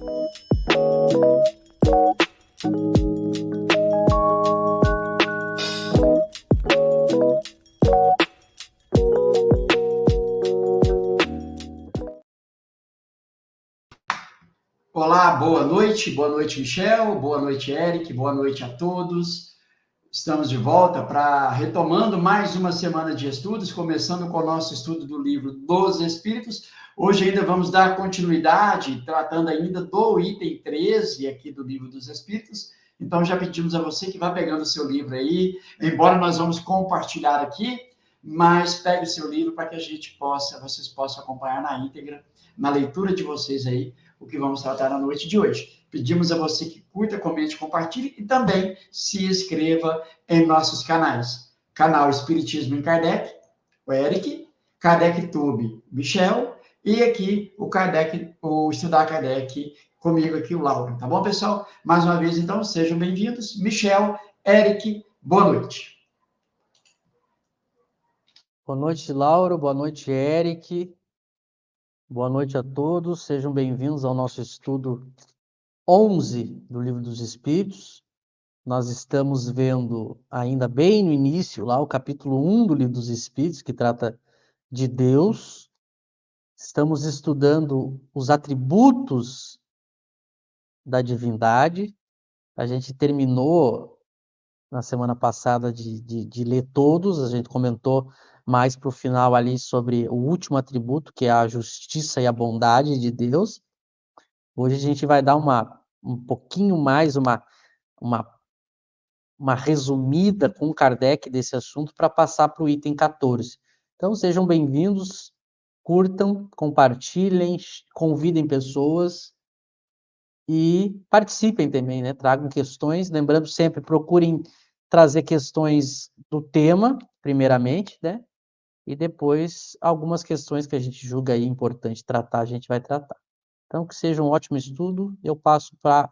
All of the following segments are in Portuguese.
Olá, boa noite, Michel, boa noite, Eric, boa noite a todos. Estamos de volta para retomando mais uma semana de estudos, começando com o nosso estudo do livro dos Espíritos. Hoje ainda vamos dar continuidade, tratando ainda do item 13 aqui do livro dos Espíritos. Então já pedimos a você que vá pegando o seu livro aí, embora nós vamos compartilhar aqui, mas pegue o seu livro para que vocês possam acompanhar na íntegra, na leitura de vocês aí, o que vamos tratar na noite de hoje. Pedimos a você que curta, comente, compartilhe e também se inscreva em nossos canais. Canal Espiritismo em Kardec, o Eric, Kardec Tube, Michel, e aqui o Estudar Kardec, comigo aqui, o Lauro. Tá bom, pessoal? Mais uma vez, então, sejam bem-vindos. Michel, Eric, boa noite. Boa noite, Lauro. Boa noite, Eric. Boa noite a todos. Sejam bem-vindos ao nosso estudo 11 do Livro dos Espíritos. Nós estamos vendo, ainda bem no início, lá o capítulo 1 do Livro dos Espíritos, que trata de Deus. Estamos estudando os atributos da divindade. A gente terminou na semana passada de ler todos, a gente comentou mais para o final ali sobre o último atributo, que é a justiça e a bondade de Deus. Hoje a gente vai dar um pouquinho mais, uma resumida com Kardec desse assunto para passar para o item 14. Então sejam bem-vindos, curtam, compartilhem, convidem pessoas e participem também, né? Tragam questões, lembrando sempre, procurem trazer questões do tema, primeiramente, né? E depois algumas questões que a gente julga aí importante tratar, a gente vai tratar. Então, que seja um ótimo estudo. Eu passo para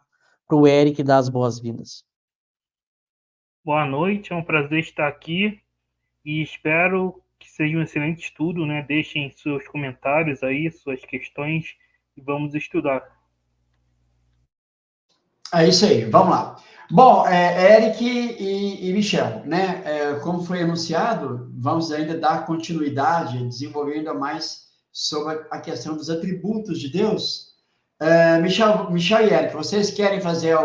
o Eric dar as boas-vindas. Boa noite, é um prazer estar aqui e espero que seja um excelente estudo, né? Deixem seus comentários aí, suas questões e vamos estudar. É isso aí, vamos lá. Bom, Eric e Michel, né? Como foi anunciado, vamos ainda dar continuidade, desenvolver ainda mais sobre a questão dos atributos de Deus. Michel e Eric, vocês querem fazer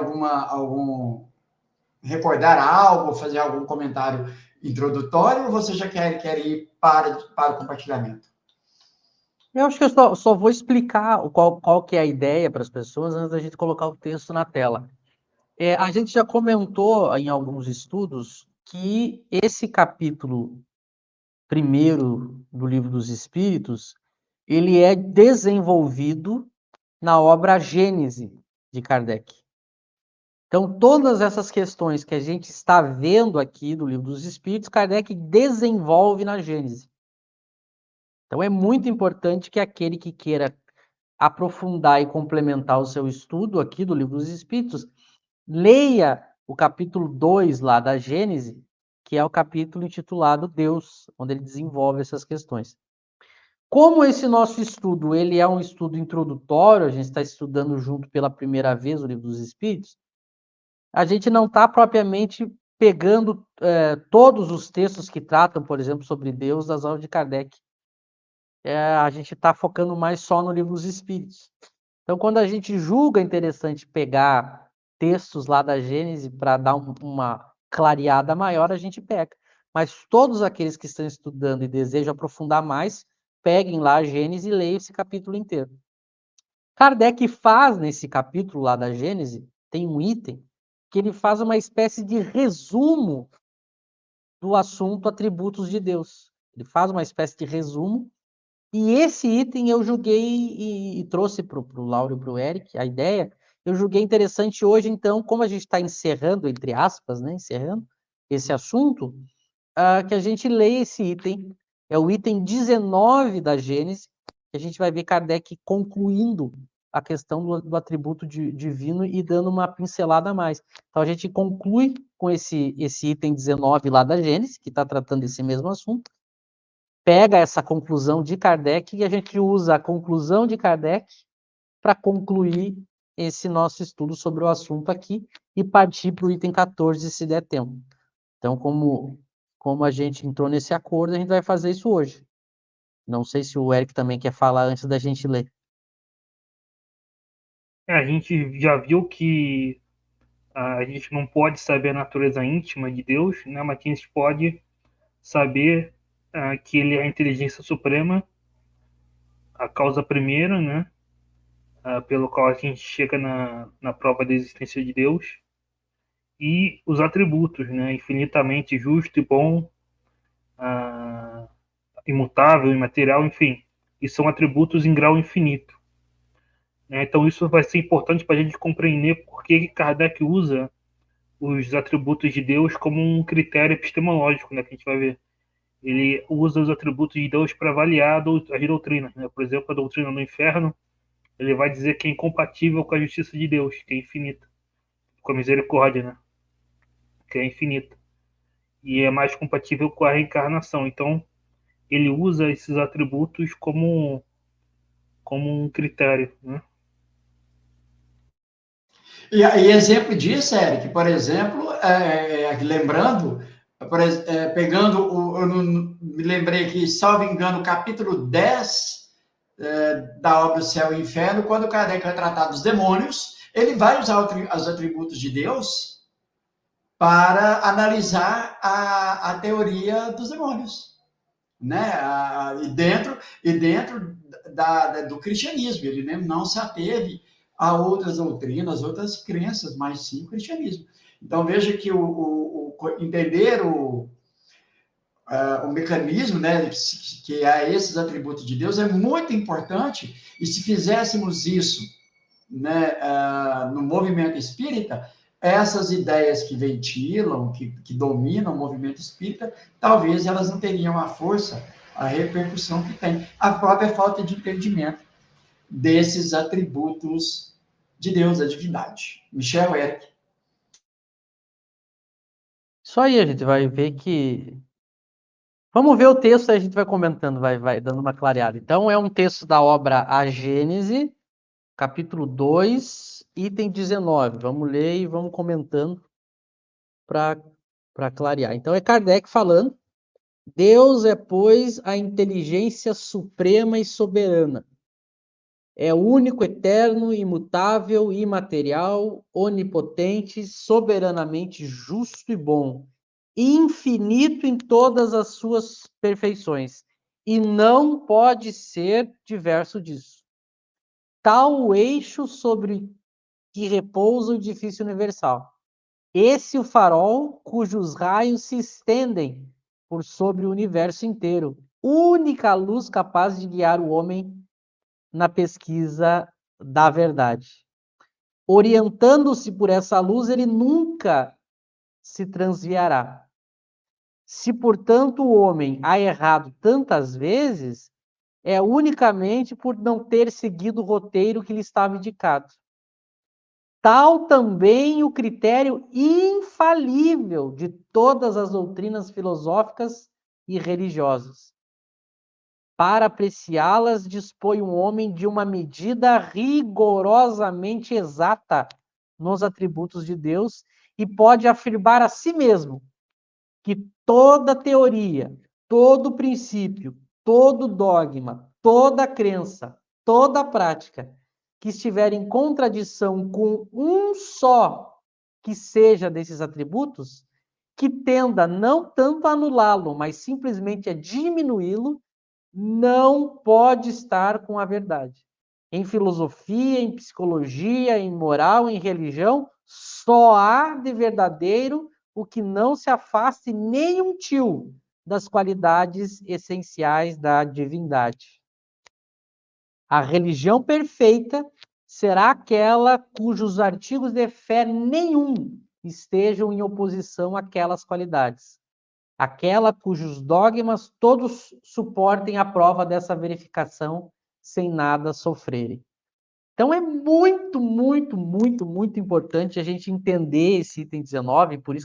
recordar algo, fazer algum comentário introdutório, ou vocês já querem ir para o compartilhamento? Eu acho que eu só vou explicar qual que é a ideia para as pessoas antes da gente colocar o texto na tela. A gente já comentou em alguns estudos que esse capítulo primeiro do Livro dos Espíritos, ele é desenvolvido na obra Gênese de Kardec. Então, todas essas questões que a gente está vendo aqui do Livro dos Espíritos, Kardec desenvolve na Gênese. Então, é muito importante que aquele que queira aprofundar e complementar o seu estudo aqui do Livro dos Espíritos, leia o capítulo 2 lá da Gênese, que é o capítulo intitulado Deus, onde ele desenvolve essas questões. Como esse nosso estudo ele é um estudo introdutório, a gente está estudando junto pela primeira vez o Livro dos Espíritos, a gente não está propriamente pegando todos os textos que tratam, por exemplo, sobre Deus das aulas de Kardec. A gente está focando mais só no Livro dos Espíritos. Então, quando a gente julga interessante pegar textos lá da Gênese para dar uma clareada maior, a gente pega. Mas todos aqueles que estão estudando e desejam aprofundar mais, peguem lá a Gênese e leiam esse capítulo inteiro. Kardec faz, nesse capítulo lá da Gênese, tem um item que ele faz uma espécie de resumo do assunto atributos de Deus. Ele faz uma espécie de resumo, e esse item eu julguei e trouxe para o Lauro e para o Eric, a ideia, eu julguei interessante hoje, então, como a gente está encerrando, entre aspas, né, encerrando esse assunto, que a gente leia esse item, é o item 19 da Gênese, que a gente vai ver Kardec concluindo a questão do atributo divino e dando uma pincelada a mais. Então a gente conclui com esse item 19 lá da Gênese, que está tratando desse mesmo assunto, pega essa conclusão de Kardec e a gente usa a conclusão de Kardec para concluir esse nosso estudo sobre o assunto aqui e partir para o item 14, se der tempo. Então, como a gente entrou nesse acordo, a gente vai fazer isso hoje. Não sei se o Eric também quer falar antes da gente ler. A gente já viu que a gente não pode saber a natureza íntima de Deus, né? Mas a gente pode saber que ele é a inteligência suprema, a causa primeira, né? Pelo qual a gente chega na prova da existência de Deus, e os atributos, né? Infinitamente justo e bom, imutável, imaterial, enfim. E são atributos em grau infinito. Então isso vai ser importante para a gente compreender por que Kardec usa os atributos de Deus como um critério epistemológico, né, que a gente vai ver. Ele usa os atributos de Deus para avaliar as doutrinas. Né? Por exemplo, a doutrina do inferno, ele vai dizer que é incompatível com a justiça de Deus, que é infinita, com a misericórdia, né? Que é infinita. E é mais compatível com a reencarnação. Então, ele usa esses atributos como um critério, né? E exemplo disso, Eric, por exemplo, lembrando, pegando, eu não, me lembrei aqui, salvo engano, capítulo 10 da obra O Céu e o Inferno, quando Kardec vai tratar dos demônios, ele vai usar os atributos de Deus para analisar a teoria dos demônios, né? E dentro do cristianismo, ele não se ateve a outras doutrinas, outras crenças, mas sim o cristianismo. Então veja que entender o mecanismo, né, que é esses atributos de Deus é muito importante, e se fizéssemos isso, né, no movimento espírita, essas ideias que ventilam, que dominam o movimento espírita, talvez elas não teriam a força, a repercussão que tem, a própria falta de entendimento desses atributos de Deus, da divindade. Michel, Eric. Isso aí, a gente vai ver que... Vamos ver o texto e a gente vai comentando, vai dando uma clareada. Então, é um texto da obra A Gênese, capítulo 2, item 19. Vamos ler e vamos comentando para clarear. Então, é Kardec falando. Deus é, pois, a inteligência suprema e soberana. É único, eterno, imutável, imaterial, onipotente, soberanamente justo e bom, infinito em todas as suas perfeições, e não pode ser diverso disso. Tal o eixo sobre que repousa o edifício universal. Esse o farol cujos raios se estendem por sobre o universo inteiro, única luz capaz de guiar o homem na pesquisa da verdade. Orientando-se por essa luz, ele nunca se transviará. Se, portanto, o homem há errado tantas vezes, é unicamente por não ter seguido o roteiro que lhe estava indicado. Tal também o critério infalível de todas as doutrinas filosóficas e religiosas. Para apreciá-las, dispõe um homem de uma medida rigorosamente exata nos atributos de Deus e pode afirmar a si mesmo que toda teoria, todo princípio, todo dogma, toda crença, toda prática que estiver em contradição com um só que seja desses atributos, que tenda não tanto a anulá-lo, mas simplesmente a diminuí-lo, não pode estar com a verdade. Em filosofia, em psicologia, em moral, em religião, só há de verdadeiro o que não se afaste nem um tio das qualidades essenciais da divindade. A religião perfeita será aquela cujos artigos de fé nenhum estejam em oposição àquelas qualidades. Aquela cujos dogmas todos suportem a prova dessa verificação sem nada sofrerem. Então é muito, muito, muito, muito importante a gente entender esse item 19, por isso